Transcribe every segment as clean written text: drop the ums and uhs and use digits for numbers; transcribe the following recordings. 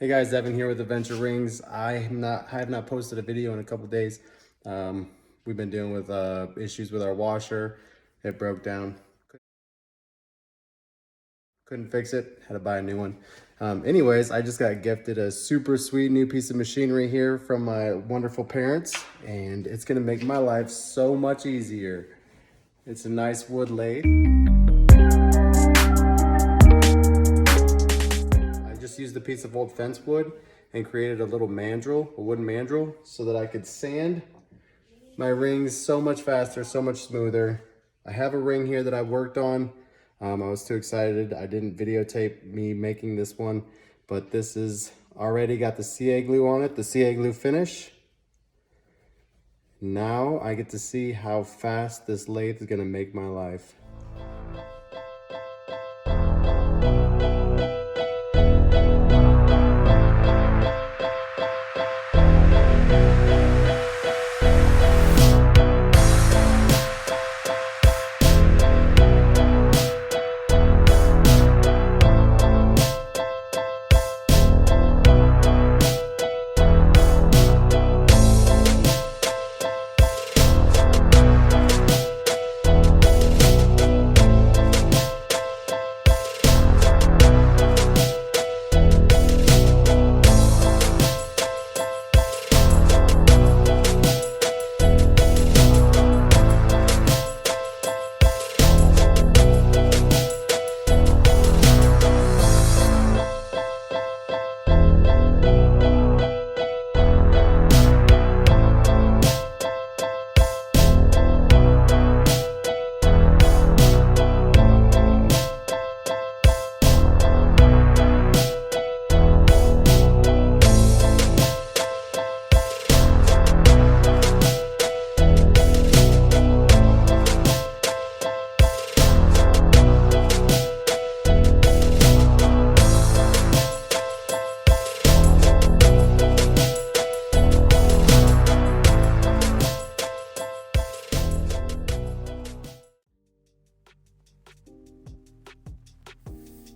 Hey guys, Evan here with Adventure Rings. I have not posted a video in a couple days. We've been dealing with issues with our washer. It broke down. Couldn't fix it. Had to buy a new one. Anyways, I just got gifted a super sweet new piece of machinery here from my wonderful parents, and it's gonna make my life so much easier. It's a nice wood lathe. Just used a piece of old fence wood and created a little mandrel, a wooden mandrel, so that I could sand my rings so much faster, so much smoother. I have a ring here that I worked on. I was too excited. I didn't videotape me making this one, but this is already got the CA glue on it, the CA glue finish. Now I get to see how fast this lathe is gonna make my life.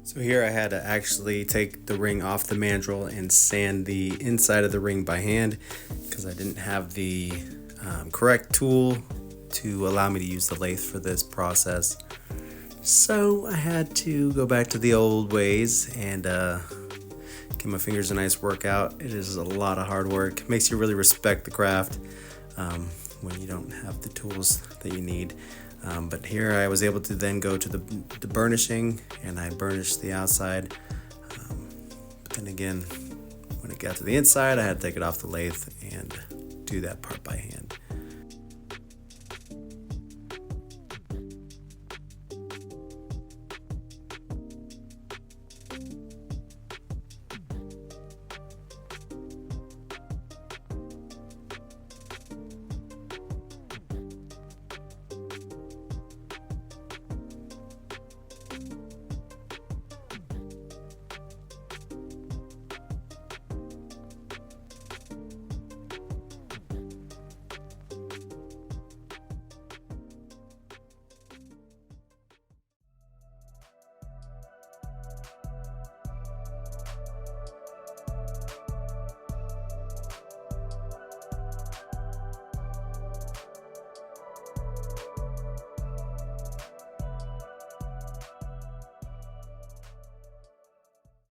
So here I had to actually take the ring off the mandrel and sand the inside of the ring by hand because I didn't have the correct tool to allow me to use the lathe for this process. So I had to go back to the old ways and give my fingers a nice workout. It is a lot of hard work. It makes you really respect the craft when you don't have the tools that you need. But here I was able to then go to the burnishing, and I burnished the outside. But then again, when it got to the inside, I had to take it off the lathe and do that part by hand.